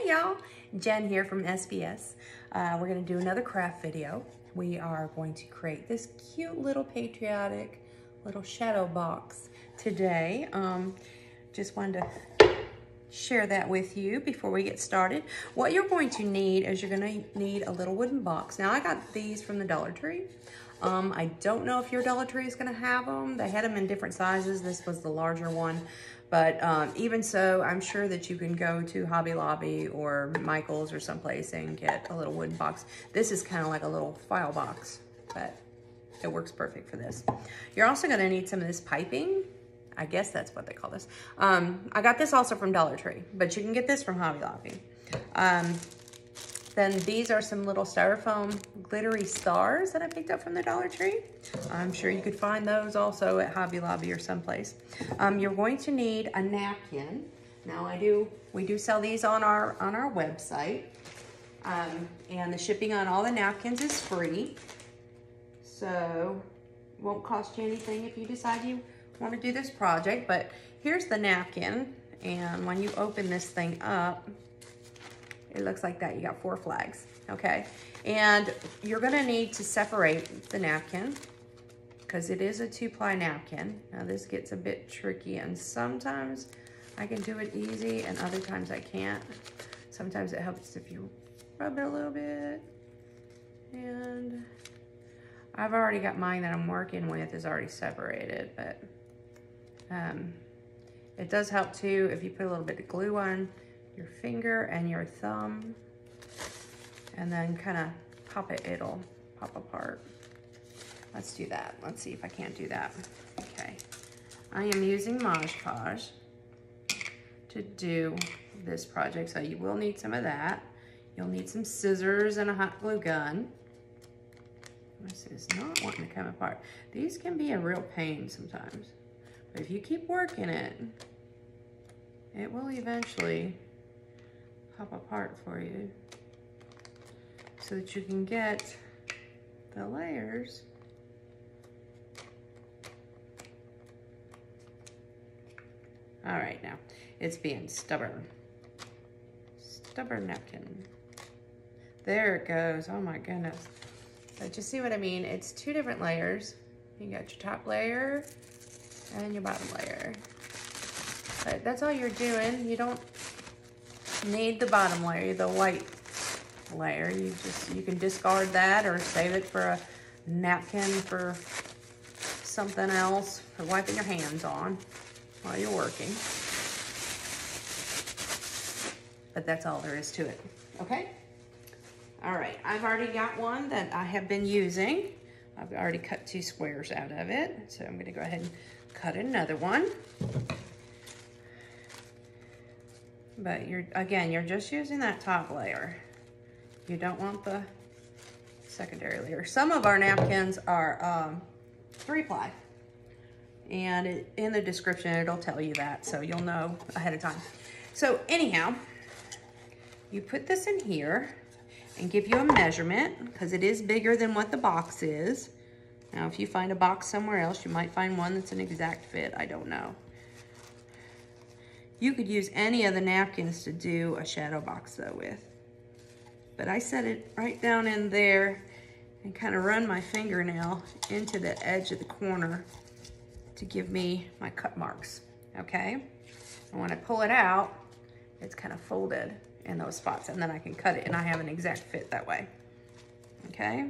Hey y'all, Jen here from SBS. We're gonna do another craft video. We are going to create this cute little patriotic little shadow box today. Just wanted to share that with you before we get started. What you're going to need is you're gonna need a little wooden box. Now I got these from the Dollar Tree. I don't know if your Dollar Tree is gonna have them. They had them in different sizes. This was the larger one. But even so, I'm sure that you can go to Hobby Lobby or Michael's or someplace and get a little wooden box. This is kind of like a little file box, but it works perfect for this. You're also gonna need some of this piping. I guess that's what they call this. I got this also from Dollar Tree, but you can get this from Hobby Lobby. Then these are some little styrofoam glittery stars that I picked up from the Dollar Tree. I'm sure you could find those also at Hobby Lobby or someplace. You're going to need a napkin. Now we do sell these on our website. And the shipping on all the napkins is free. So it won't cost you anything if you decide you want to do this project. But here's the napkin. And when you open this thing up, it looks like that. You got 4 flags, okay? And you're gonna need to separate the napkin because it is a 2-ply napkin. Now this gets a bit tricky and sometimes I can do it easy and other times I can't. Sometimes it helps if you rub it a little bit. And I've already got mine that I'm working with is already separated, but it does help too if you put a little bit of glue on your finger and your thumb and then kind of pop it, it'll pop apart. Let's do that. Let's see if I can't do that. Okay. I am using Mod Podge to do this project, so you will need some of that. You'll need some scissors and a hot glue gun. This is not wanting to come apart. These can be a real pain sometimes, but if you keep working it, it will eventually pop apart for you so that you can get the layers all right. Now it's being stubborn napkin. There it goes. Oh my goodness. But you see what I mean? It's 2 different layers. You got your top layer and your bottom layer, but that's all you're doing. You don't need the bottom layer, the white layer. You can discard that or save it for a napkin for something else, for wiping your hands on while you're working. But that's all there is to it, okay? All right, I've already got one that I have been using. I've already cut 2 squares out of it, so I'm gonna go ahead and cut another one. But you're just using that top layer. You don't want the secondary layer. Some of our napkins are 3-ply. And in the description, it'll tell you that, so you'll know ahead of time. So anyhow, you put this in here and give you a measurement because it is bigger than what the box is. Now, if you find a box somewhere else, you might find one that's an exact fit. I don't know. You could use any of the napkins to do a shadow box though with. But I set it right down in there and kind of run my fingernail into the edge of the corner to give me my cut marks, okay? And when I pull it out, it's kind of folded in those spots and then I can cut it and I have an exact fit that way, okay?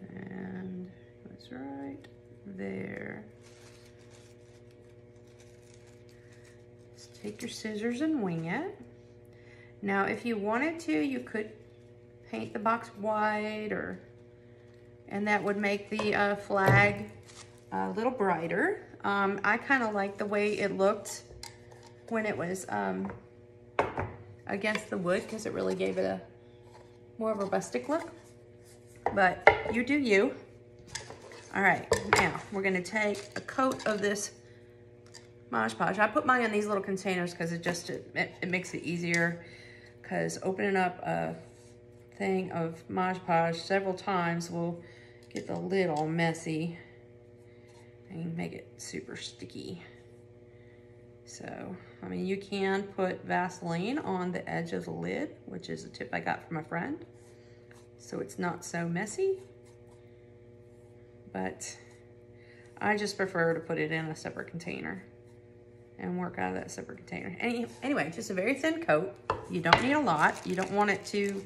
And it's right there. Take your scissors and wing it. Now, if you wanted to, you could paint the box white and that would make the flag a little brighter. I kind of like the way it looked when it was against the wood because it really gave it a more of a rustic look, but you do you. All right, now we're gonna take a coat of this Mod Podge. I put mine in these little containers because it makes it easier, because opening up a thing of Mod Podge several times will get the lid all messy and make it super sticky. So, I mean, you can put Vaseline on the edge of the lid, which is a tip I got from a friend, so it's not so messy. But I just prefer to put it in a separate container and work out of that separate container. Anyway, just a very thin coat. You don't need a lot. You don't want to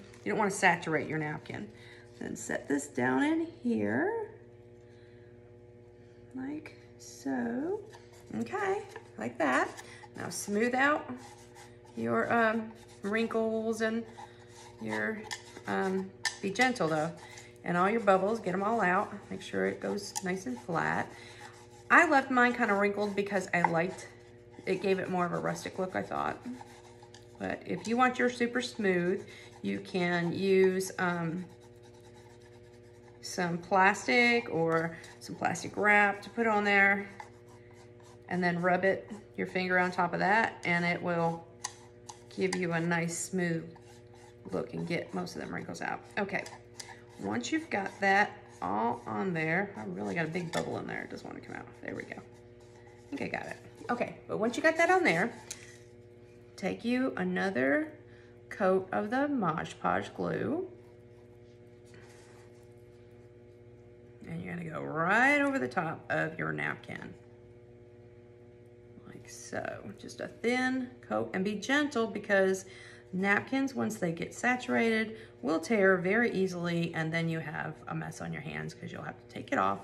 saturate your napkin. Then set this down in here, like so. Okay, like that. Now smooth out your wrinkles and your, be gentle though. And all your bubbles, get them all out. Make sure it goes nice and flat. I left mine kind of wrinkled because it gave it more of a rustic look, I thought. But if you want yours super smooth, you can use some plastic or some plastic wrap to put on there, and then rub your finger on top of that, and it will give you a nice smooth look and get most of them wrinkles out. Okay, once you've got that all on there, I really got a big bubble in there. It doesn't want to come out. There we go. I think I got it. Okay, but once you got that on there, take you another coat of the Mod Podge glue, and you're gonna go right over the top of your napkin, like so. Just a thin coat, and be gentle because napkins, once they get saturated, will tear very easily, and then you have a mess on your hands because you'll have to take it off,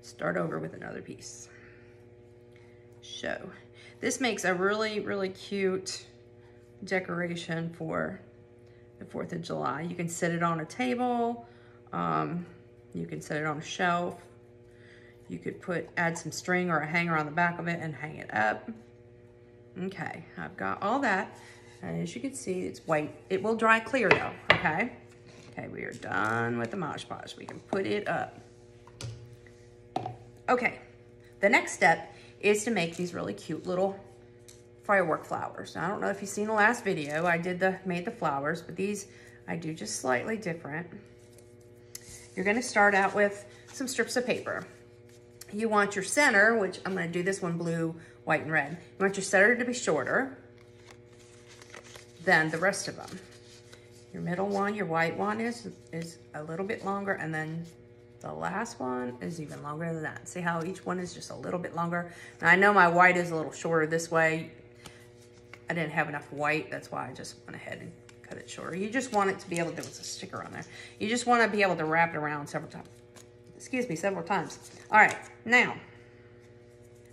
start over with another piece. So this makes a really, really cute decoration for the 4th of July. You can set it on a table, you can set it on a shelf, you could add some string or a hanger on the back of it and hang it up. Okay, I've got all that. And as you can see, it's white. It will dry clear though, okay? Okay, we are done with the Mod Podge. We can put it up. Okay, the next step is to make these really cute little firework flowers. Now, I don't know if you've seen the last video. I made the flowers, but these I do just slightly different. You're gonna start out with some strips of paper. You want your center, which I'm gonna do this one blue, white, and red. You want your center to be shorter than the rest of them. Your middle one, your white one is a little bit longer, and then the last one is even longer than that. See how each one is just a little bit longer? Now I know my white is a little shorter this way. I didn't have enough white, that's why I just went ahead and cut it shorter. You just want it to be able to, there was a sticker on there. You just want to be able to wrap it around several times. All right, now,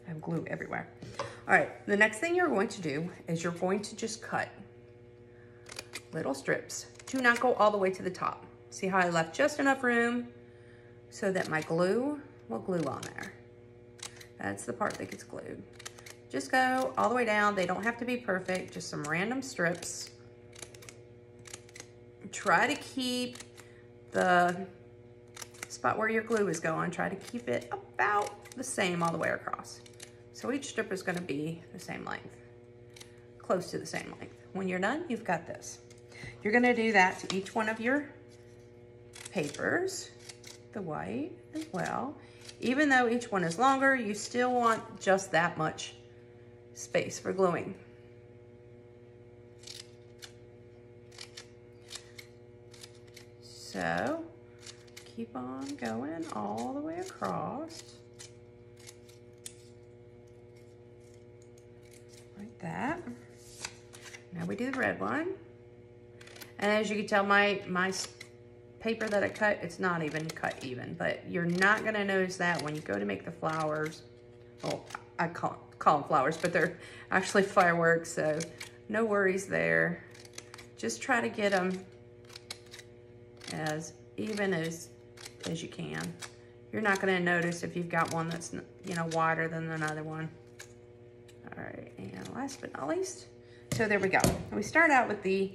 I have glue everywhere. All right, the next thing you're going to do is you're going to just cut little strips. Do not go all the way to the top. See how I left just enough room so that my glue will glue on there. That's the part that gets glued. Just go all the way down. They don't have to be perfect, just some random strips. Try to keep the spot where your glue is going, try to keep it about the same all the way across. So each strip is gonna be the same length, close to the same length. When you're done, you've got this. You're gonna do that to each one of your papers, the white as well. Even though each one is longer, you still want just that much space for gluing. So keep on going all the way across, like that. Now we do the red one. And as you can tell, my paper that I cut, it's not even cut even, but you're not gonna notice that when you go to make the flowers. Well, I call them flowers, but they're actually fireworks, so no worries there. Just try to get them as even as you can. You're not gonna notice if you've got one that's, you know, wider than another one. All right, and last but not least, so there we go. We start out with the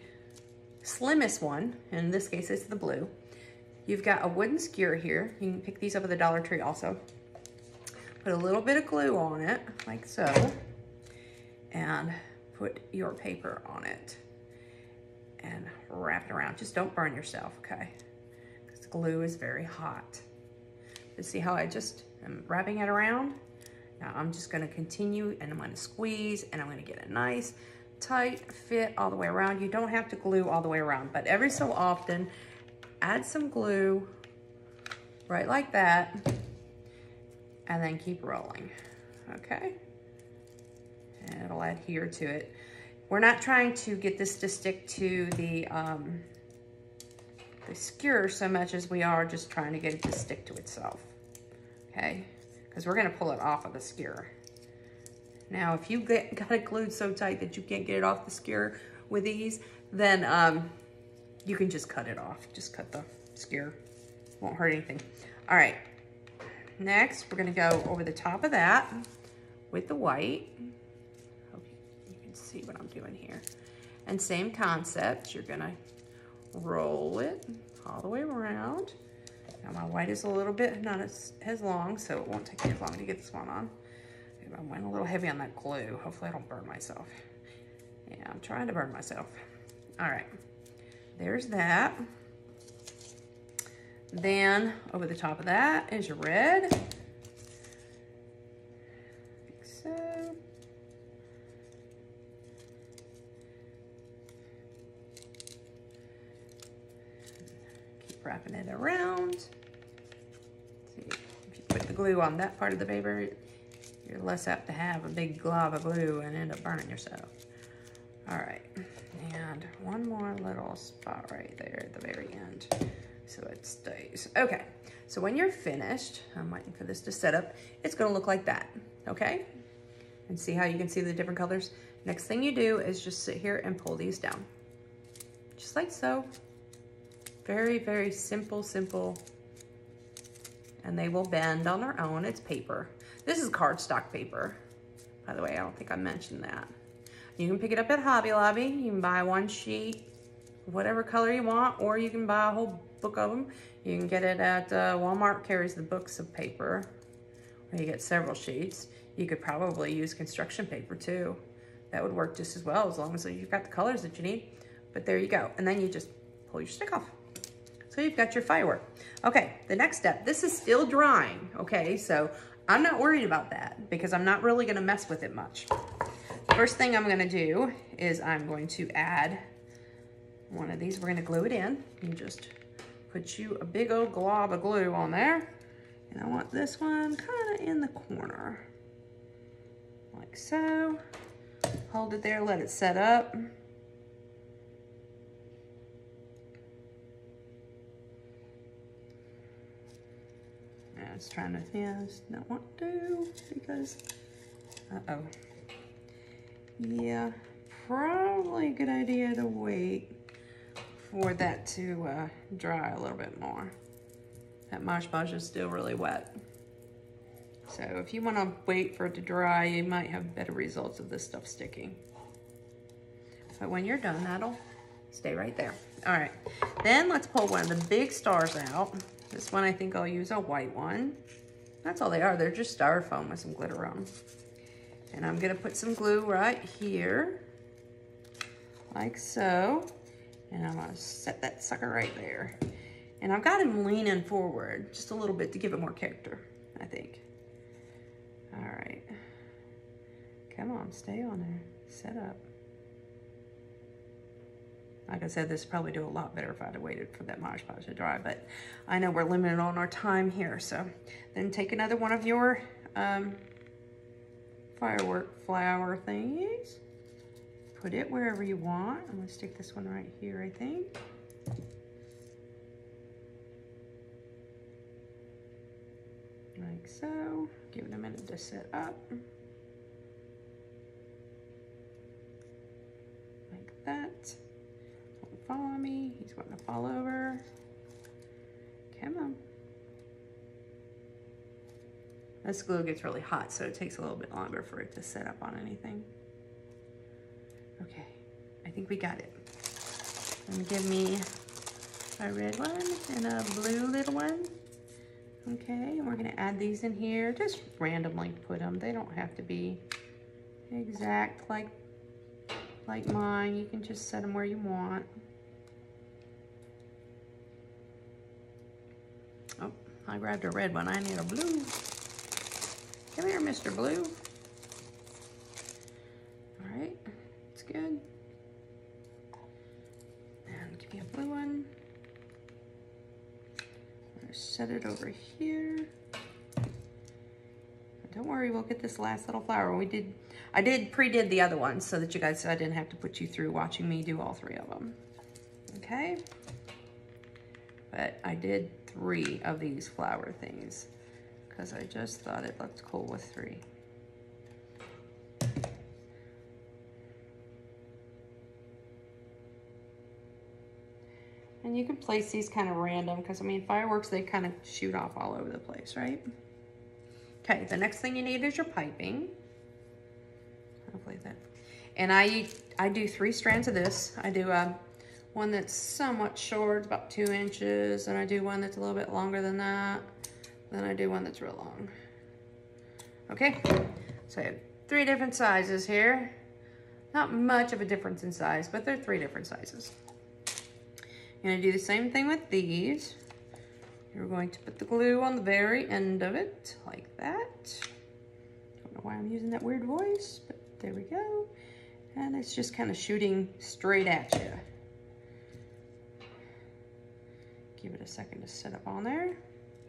slimmest one. In this case, it's the blue. You've got a wooden skewer here. You can pick these up at the Dollar Tree also. Put a little bit of glue on it, like so, and put your paper on it and wrap it around. Just don't burn yourself, okay? Because glue is very hot. But see how I just am wrapping it around? Now I'm just gonna continue and I'm gonna squeeze and I'm gonna get a nice tight fit all the way around. You don't have to glue all the way around, but every so often, add some glue right like that and then keep rolling, okay? And it'll adhere to it. We're not trying to get this to stick to the skewer so much as we are just trying to get it to stick to itself, okay? Because we're gonna pull it off of the skewer. Now, if you got it glued so tight that you can't get it off the skewer with ease, then you can just cut it off. Just cut the skewer, won't hurt anything. All right, next we're gonna go over the top of that with the white. Hope you can see what I'm doing here. And same concept, you're gonna roll it all the way around. Now my white is a little bit not as long, so it won't take me as long to get this one on. I went a little heavy on that glue. Hopefully I don't burn myself. Yeah, I'm trying to burn myself. All right, there's that. Then over the top of that is your red. Like so. Keep wrapping it around. See, if you put the glue on that part of the paper, you're less apt to have a big glob of glue and end up burning yourself. All right, and one more little spot right there at the very end so it stays. Okay, so when you're finished, I'm waiting for this to set up, it's gonna look like that, okay? And see how you can see the different colors? Next thing you do is just sit here and pull these down. Just like so. Very, very simple, simple. And they will bend on their own, it's paper. This is cardstock paper, by the way. I don't think I mentioned that. You can pick it up at Hobby Lobby. You can buy one sheet, whatever color you want, or you can buy a whole book of them. You can get it at Walmart, carries the books of paper, where you get several sheets. You could probably use construction paper too. That would work just as well, as long as you've got the colors that you need. But there you go. And then you just pull your stick off. So you've got your firework. Okay, the next step, this is still drying, okay? So I'm not worried about that because I'm not really gonna mess with it much. First thing I'm gonna do is I'm going to add one of these. We're gonna glue it in. You just put you a big old glob of glue on there. And I want this one kinda in the corner, like so. Hold it there, let it set up. It's trying to, yeah, it's not what to do because, uh-oh. Yeah, probably a good idea to wait for that to dry a little bit more. That Mosh Mosh is still really wet. So if you want to wait for it to dry, you might have better results of this stuff sticking. But when you're done, that'll stay right there. All right, then let's pull one of the big stars out. This one, I think I'll use a white one. That's all they are. They're just styrofoam with some glitter on them. And I'm gonna put some glue right here, like so. And I'm gonna set that sucker right there. And I've got him leaning forward just a little bit to give it more character, I think. All right. Come on, stay on there, set up. Like I said, this would probably do a lot better if I'd have waited for that Mosh Mosh to dry, but I know we're limited on our time here. So then take another one of your firework flower thingies, put it wherever you want. I'm gonna stick this one right here, I think. Like so, give it a minute to set up. Like that. Follow me, he's wanting to fall over. Come on. This glue gets really hot, so it takes a little bit longer for it to set up on anything. Okay, I think we got it. And give me a red one and a blue little one. Okay, and we're gonna add these in here. Just randomly put them. They don't have to be exact like mine. You can just set them where you want. Oh, I grabbed a red one. I need a blue. Come here, Mr. Blue. All right, it's good. And give me a blue one. Set it over here. Don't worry, we'll get this last little flower. I pre-did the other ones so that you guys, I didn't have to put you through watching me do all 3 of them. Okay. But I did 3 of these flower things because I just thought it looked cool with 3. And you can place these kind of random because, I mean, fireworks, they kind of shoot off all over the place, right? Okay, the next thing you need is your piping. Hopefully that. And I do 3 strands of this. I do one that's somewhat short, about 2 inches, and I do one that's a little bit longer than that. Then I do one that's real long. Okay, so I have 3 different sizes here. Not much of a difference in size, but they're 3 different sizes. You're gonna do the same thing with these. You're going to put the glue on the very end of it, like that. Don't know why I'm using that weird voice, but there we go. And it's just kind of shooting straight at you. Give it a second to set up on there.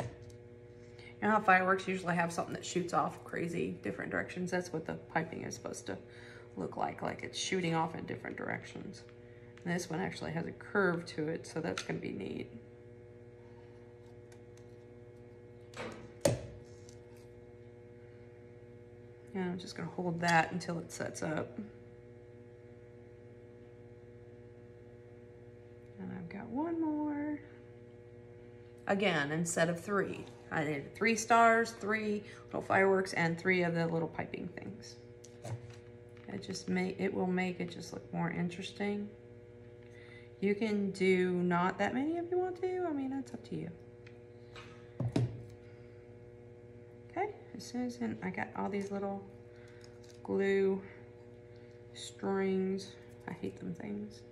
You know how fireworks usually have something that shoots off crazy different directions? That's what the piping is supposed to look like it's shooting off in different directions. And this one actually has a curve to it, so that's gonna be neat. And I'm just gonna hold that until it sets up. And I've got one more. Again, instead of 3, I did 3 stars, 3 little fireworks, and 3 of the little piping things. It will make it just look more interesting. You can do not that many if you want to. I mean, that's up to you. Okay, as soon as I got all these little glue strings. I hate them things.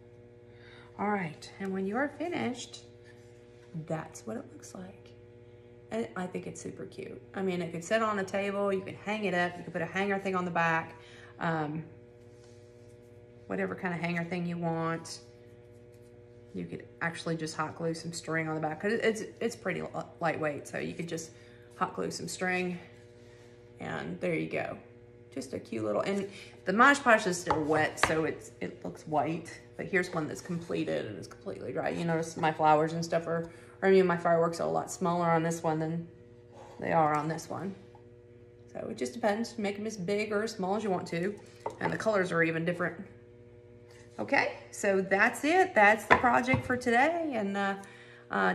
All right, and when you are finished, that's what it looks like. And I think it's super cute. I mean, it could sit on a table, you could hang it up, you could put a hanger thing on the back, whatever kind of hanger thing you want. You could actually just hot glue some string on the back, because it's pretty lightweight, so you could just hot glue some string, and there you go. Just a cute little, and the Mod Podge is still wet, so it looks white, but here's one that's completed and it's completely dry. You notice my flowers and stuff are, or I mean, my fireworks are a lot smaller on this one than they are on this one. So it just depends. Make them as big or as small as you want to, and the colors are even different. Okay, so that's it. That's the project for today, and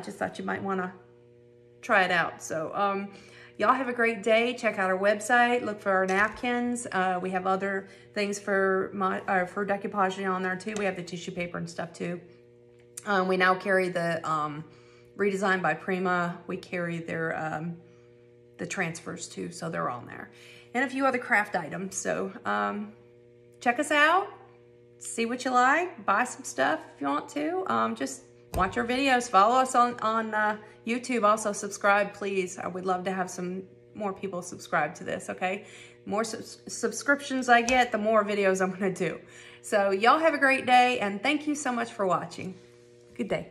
just thought you might want to try it out. So y'all have a great day. Check out our website. Look for our napkins. We have other things for decoupage on there too. We have the tissue paper and stuff too. We now carry the Redesigned by Prima. We carry their the transfers too, so they're on there, and a few other craft items. So check us out. See what you like, buy some stuff if you want to. Just watch our videos, follow us on YouTube. Also subscribe, please. I would love to have some more people subscribe to this, okay? More subscriptions I get, the more videos I'm gonna do. So y'all have a great day, and thank you so much for watching. Good day.